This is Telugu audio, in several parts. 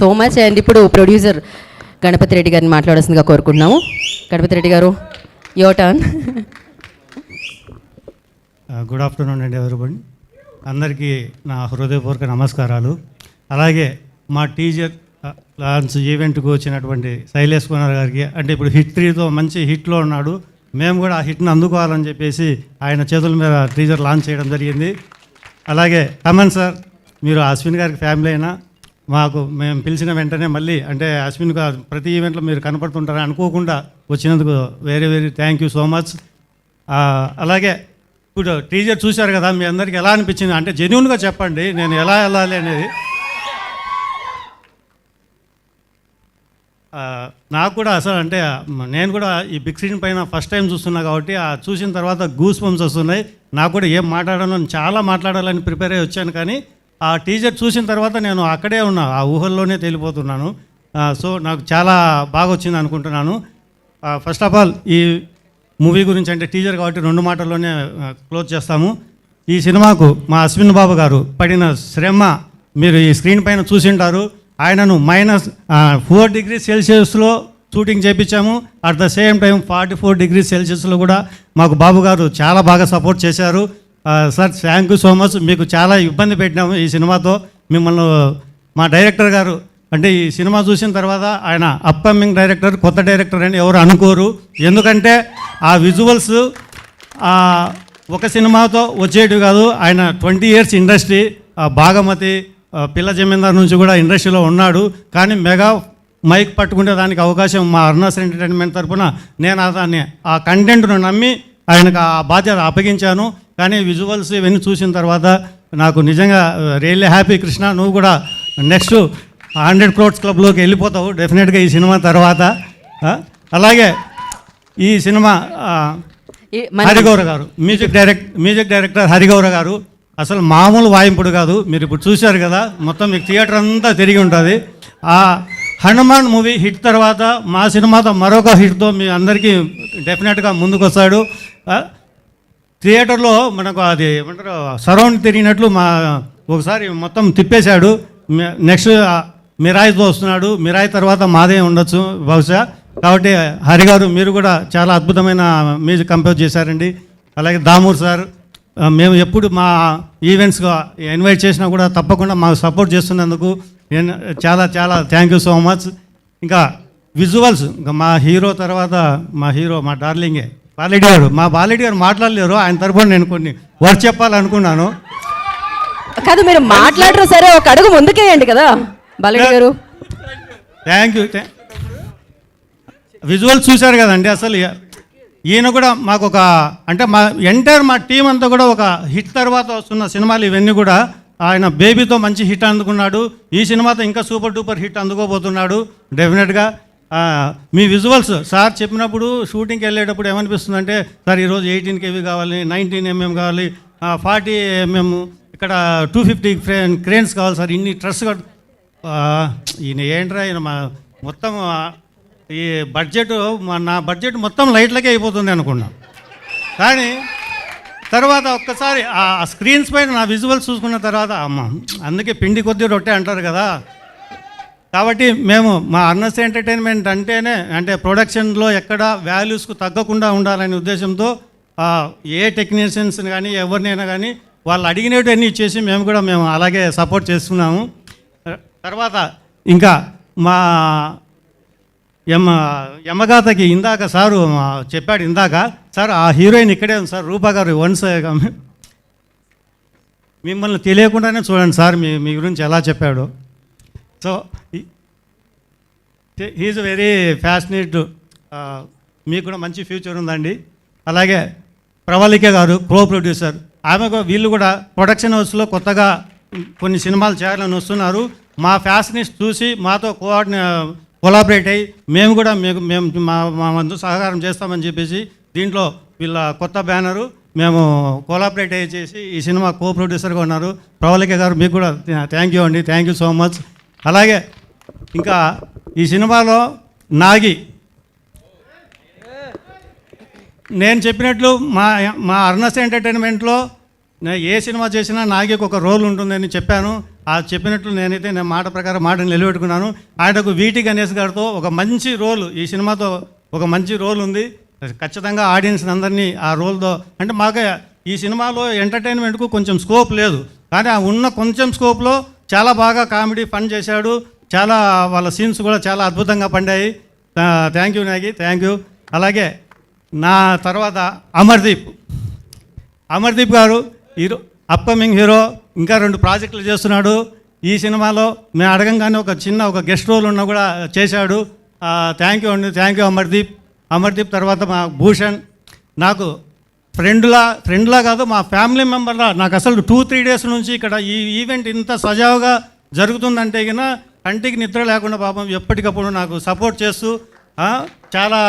So much. అండ్ ఇప్పుడు ప్రొడ్యూసర్ గణపతి రెడ్డి గారిని మాట్లాడాల్సిందిగా కోరుకుంటున్నాము. గణపతి రెడ్డి గారు, యువర్ టర్న్. గుడ్ ఆఫ్టర్నూన్ అండి ఎవరిబడి. అందరికీ నా హృదయపూర్వక నమస్కారాలు. అలాగే మా టీజర్ లాంచ్ ఈవెంట్కు వచ్చినటువంటి శైలేష్ కుమార్ గారికి, అంటే ఇప్పుడు హిట్ 3తో మంచి హిట్లో ఉన్నాడు, మేము కూడా ఆ హిట్ని అందుకోవాలని చెప్పేసి ఆయన చేతుల మీద టీజర్ లాంచ్ చేయడం జరిగింది. అలాగే కమన్ సార్, మీరు అశ్విన్ గారికి ఫ్యామిలీ అయినా మాకు మేము పిలిచిన వెంటనే మళ్ళీ అంటే అశ్విన్ గారు ప్రతి ఈవెంట్లో మీరు కనపడుతుంటారని అనుకోకుండా వచ్చినందుకు very very thank you so much. అలాగే ఇప్పుడు టీజర్ చూశారు కదా, మీ అందరికీ ఎలా అనిపించింది అంటే జెన్యూన్గా చెప్పండి, నేను ఎలా వెళ్ళాలి అనేది. నాకు కూడా అసలు అంటే నేను కూడా ఈ బిగ్ స్క్రీన్ పైన ఫస్ట్ టైం చూస్తున్నా కాబట్టి చూసిన తర్వాత గూస్ బంప్స్ వస్తున్నాయి. నాకు కూడా ఏం మాట్లాడాలని చాలా మాట్లాడాలని ప్రిపేర్ అయ్యి వచ్చాను, కానీ ఆ టీజర్ చూసిన తర్వాత నేను అక్కడే ఉన్నా, ఆ ఊహల్లోనే తేలిపోతున్నాను. సో నాకు చాలా బాగా వచ్చింది అనుకుంటున్నాను. ఫస్ట్ ఆఫ్ ఆల్ ఈ మూవీ గురించి అంటే టీజర్ కాబట్టి 2 మాటల్లోనే క్లోజ్ చేస్తాము. ఈ సినిమాకు మా అశ్విన్ బాబు గారు పడిన శ్రమ మీరు ఈ స్క్రీన్ పైన చూసింటారు. ఆయనను -4 డిగ్రీ సెల్సియస్లో షూటింగ్ చేయించాము. At the same time 44 degree సెల్సియస్లో కూడా మాకు బాబు గారు చాలా బాగా సపోర్ట్ చేశారు. Sir thank you so much. మీకు చాలా ఇబ్బంది పెట్టినాము ఈ సినిమాతో మిమ్మల్ని. మా డైరెక్టర్ గారు అంటే ఈ సినిమా చూసిన తర్వాత ఆయన అప్కమింగ్ డైరెక్టర్, కొత్త డైరెక్టర్ అని ఎవరు అనుకోరు. ఎందుకంటే ఆ విజువల్స్ ఒక సినిమాతో వచ్చేటివి కాదు. ఆయన 20 ఇయర్స్ ఇండస్ట్రీ, భాగమతి, పిల్ల జమీందార్ నుంచి కూడా ఇండస్ట్రీలో ఉన్నాడు. కానీ మెగా మైక్ పట్టుకునే దానికి అవకాశం మా అరుణాస్ ఎంటర్టైన్మెంట్ తరఫున నేను దాన్ని ఆ కంటెంట్ను నమ్మి ఆయనకు ఆ బాధ్యత అప్పగించాను. కానీ విజువల్స్ ఇవన్నీ చూసిన తర్వాత నాకు నిజంగా రియల్లీ హ్యాపీ. కృష్ణ, నువ్వు కూడా నెక్స్ట్ 100 crores క్లబ్లోకి వెళ్ళిపోతావు డెఫినెట్గా ఈ సినిమా తర్వాత. అలాగే ఈ సినిమా హరిగౌర గారు మ్యూజిక్ డైరెక్టర్ హరిగౌర గారు అసలు మామూలు వాయింపుడు కాదు. మీరు ఇప్పుడు చూశారు కదా, మొత్తం మీకు థియేటర్ అంతా తిరిగి ఉంటుంది. ఆ హనుమాన్ మూవీ హిట్ తర్వాత మా సినిమాతో మరొక హిట్తో మీ అందరికీ డెఫినెట్గా ముందుకు వస్తాడు. థియేటర్లో మనకు అది ఏమంటారు సరౌండ్ తిరిగినట్లు ఒకసారి మొత్తం తిప్పేశాడు. నెక్స్ట్ మిరాయితో వస్తున్నాడు. మిరాయి తర్వాత మాదే ఉండొచ్చు బహుశా. కాబట్టి హరిగారు మీరు కూడా చాలా అద్భుతమైన మ్యూజిక్ కంపోజ్ చేశారండి. అలాగే దామూర్ సార్, మేము ఎప్పుడు మా ఈవెంట్స్గా ఇన్వైట్ చేసినా కూడా తప్పకుండా మాకు సపోర్ట్ చేస్తున్నందుకు చాలా చాలా థ్యాంక్ యూ సో మచ్. ఇంకా విజువల్స్, ఇంకా మా హీరో తర్వాత మా డార్లింగే బాలెడ్డి గారు. మా బాలెడ్డి గారు మాట్లాడలేరు, ఆయన తరపున నేను కొన్ని వర్క్ చెప్పాలనుకున్నాను. కాదు, మీరు మాట్లాడరు, సరే ఒక అడుగు ముందుకేయండి కదా బాలెడ్డి గారు. Thank you. విజువల్స్ చూశారు కదండి. అసలు ఈయన కూడా మాకు ఒక అంటే మా టీం అంతా కూడా ఒక హిట్ తర్వాత వస్తున్న సినిమాలు ఇవన్నీ కూడా ఆయన బేబీతో మంచి హిట్ అందుకున్నాడు. ఈ సినిమాతో ఇంకా సూపర్ డూపర్ హిట్ అందుకోబోతున్నాడు డెఫినెట్గా. మీ విజువల్స్ సార్ చెప్పినప్పుడు షూటింగ్కి వెళ్ళేటప్పుడు ఏమనిపిస్తుందంటే, సార్ ఈరోజు 18 kV కావాలి, 19 mm కావాలి, 40 mm, ఇక్కడ 250 క్రేన్స్ కావాలి సార్, ఇన్ని ట్రస్. ఈయన ఏంట్రా ఈయన మొత్తం ఈ బడ్జెట్ నా బడ్జెట్ మొత్తం లైట్లకే అయిపోతుంది అనుకున్నాం. కానీ తర్వాత ఒక్కసారి ఆ స్క్రీన్స్ పైన నా విజువల్స్ చూసుకున్న తర్వాత అందుకే పిండి కొద్ది రొట్టె అంటారు కదా. కాబట్టి మేము మా అరుణాస్ ఎంటర్టైన్మెంట్ అంటేనే అంటే ప్రొడక్షన్లో ఎక్కడ వాల్యూస్కు తగ్గకుండా ఉండాలనే ఉద్దేశంతో ఏ టెక్నీషియన్స్ కానీ ఎవరినైనా కానీ వాళ్ళు అడిగినట్టు అన్నీ ఇచ్చేసి మేము అలాగే సపోర్ట్ చేస్తున్నాము. తర్వాత ఇంకా మా యమగాథకి ఇందాక సారు చెప్పాడు ఇందాక, సార్ ఆ హీరోయిన్ ఇక్కడే ఉంది సార్, రూపా గారు. వన్స్ మిమ్మల్ని తెలియకుండానే చూడండి సార్ మీ గురించి ఎలా చెప్పాడు. So he's very passionate. మీకు కూడా మంచి ఫ్యూచర్ ఉందండి. అలాగే ప్రవళిక గారు కో ప్రొడ్యూసర్, వీళ్ళు కూడా ప్రొడక్షన్ హౌస్లో కొత్తగా కొన్ని సినిమాలు చేయాలని వస్తున్నారు. మా ఫ్యాషనిస్ట్ చూసి మాతో కొలాబరేట్ అయ్యి మేము కూడా మా వంతు సహకారం చేస్తామని చెప్పేసి దీంట్లో వీళ్ళ కొత్త బ్యానరు మేము కొలాబరేట్ అయ్యి చేసి ఈ సినిమా కో ప్రొడ్యూసర్గా ఉన్నారు. ప్రవళిక గారు మీకు కూడా థ్యాంక్ యూ అండి, థ్యాంక్ యూ సో మచ్. అలాగే ఇంకా ఈ సినిమాలో నాగి నేను చెప్పినట్లు మా అరుణాస్ ఎంటర్టైన్మెంట్లో నేను ఏ సినిమా చేసినా నాకే ఒక రోల్ ఉంటుందని చెప్పాను. ఆ చెప్పినట్లు నేను మాట ప్రకారం మాటను నిలబెట్టుకున్నాను. ఆయనకు వీటి గణేష్ గారితో ఒక మంచి రోల్, ఈ సినిమాతో ఒక మంచి రోల్ ఉంది. ఖచ్చితంగా ఆడియన్స్ అందరినీ ఆ రోల్తో, అంటే మాకు ఈ సినిమాలో ఎంటర్టైన్మెంట్కు కొంచెం స్కోప్ లేదు, కానీ ఆ ఉన్న కొంచెం స్కోప్లో చాలా బాగా కామెడీ ఫన్ చేశాడు. చాలా వాళ్ళ సీన్స్ కూడా చాలా అద్భుతంగా పండాయి. Thank you Nagi, thank you. అలాగే నా తర్వాత అమర్దీప్ గారు అప్కమింగ్ హీరో, ఇంకా 2 ప్రాజెక్టులు చేస్తున్నాడు. ఈ సినిమాలో మేము అడగంగానే ఒక గెస్ట్ రోల్ ఉన్నా కూడా చేశాడు. థ్యాంక్ యూ అండి, థ్యాంక్ యూ అమర్దీప్. తర్వాత మా భూషణ్, నాకు ఫ్రెండ్లా కాదు, మా ఫ్యామిలీ మెంబర్లా. నాకు అసలు 2-3 డేస్ నుంచి ఇక్కడ ఈ ఈవెంట్ ఇంత సజావుగా జరుగుతుందంటే కినా కంటికి నిద్ర లేకుండా పాపం ఎప్పటికప్పుడు నాకు సపోర్ట్ చేస్తూ చాలా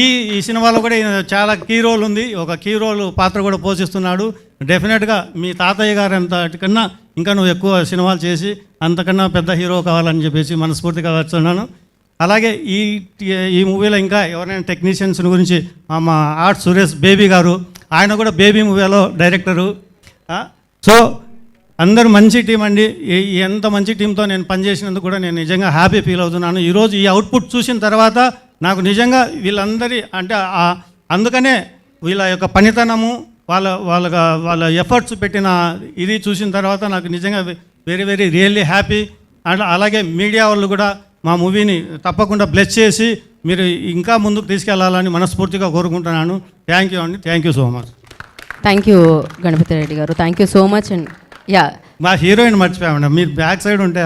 ఈ సినిమాలో కూడా చాలా కీ రోల్ ఉంది, ఒక కీ రోల్ పాత్ర కూడా పోషిస్తున్నాడు. డెఫినెట్గా మీ తాతయ్య గారు అంతకన్నా ఇంకా నువ్వు ఎక్కువ సినిమాలు చేసి అంతకన్నా పెద్ద హీరో కావాలని చెప్పేసి మనస్ఫూర్తిగా వచ్చున్నాను. అలాగే ఈ మూవీలో ఇంకా ఎవరైనా టెక్నీషియన్స్ గురించి మా ఆర్ట్ సురేష్ బేబీ గారు, ఆయన కూడా బేబీ మూవీలో డైరెక్టరు. సో అందరూ మంచి టీం అండి. ఎంత మంచి టీంతో నేను పనిచేసినందుకు కూడా నేను నిజంగా హ్యాపీ ఫీల్ అవుతున్నాను. ఈరోజు ఈ అవుట్పుట్ చూసిన తర్వాత నాకు నిజంగా వీళ్ళందరి అంటే అందుకనే వీళ్ళ యొక్క పనితనము, వాళ్ళ ఎఫర్ట్స్ పెట్టిన ఇది చూసిన తర్వాత నాకు నిజంగా very very really happy. And అలాగే మీడియా వాళ్ళు కూడా మా మూవీని తప్పకుండా బ్లెస్ చేసి మీరు ఇంకా ముందుకు తీసుకెళ్లాలని మనస్ఫూర్తిగా కోరుకుంటున్నాను. థ్యాంక్ యూ అండి, thank you so much. Thank you Ganapathi Reddy garu, thank you so much. And yeah, మా హీరోయిన్ మర్చిపోయామండి, మీరు బ్యాక్ సైడ్ ఉంటే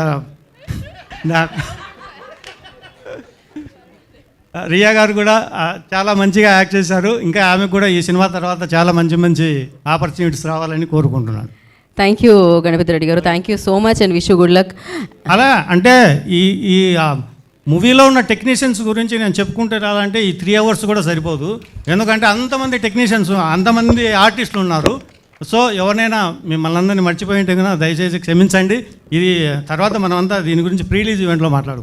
రియా గారు కూడా చాలా మంచిగా యాక్ట్ చేశారు. ఇంకా ఆమెకు కూడా ఈ సినిమా తర్వాత చాలా మంచి ఆపర్చునిటీస్ రావాలని కోరుకుంటున్నాను. Thank you Ganapathi Reddy garu, thank you so much and wish you good luck. అలా అంటే ఈ మూవీలో ఉన్న టెక్నీషియన్స్ గురించి నేను చెప్పుకుంటే రాలంటే ఈ 3 hours కూడా సరిపోదు, ఎందుకంటే అంతమంది టెక్నీషియన్స్, అంతమంది ఆర్టిస్టులు ఉన్నారు. సో ఎవరినైనా మిమ్మల్ని అందరినీ మర్చిపోయి ఉంటే కనుక దయచేసి క్షమించండి. ఇది తర్వాత మనమంతా దీని గురించి ప్రీ రిలీజ్ ఈవెంట్లో మాట్లాడుకుందాం.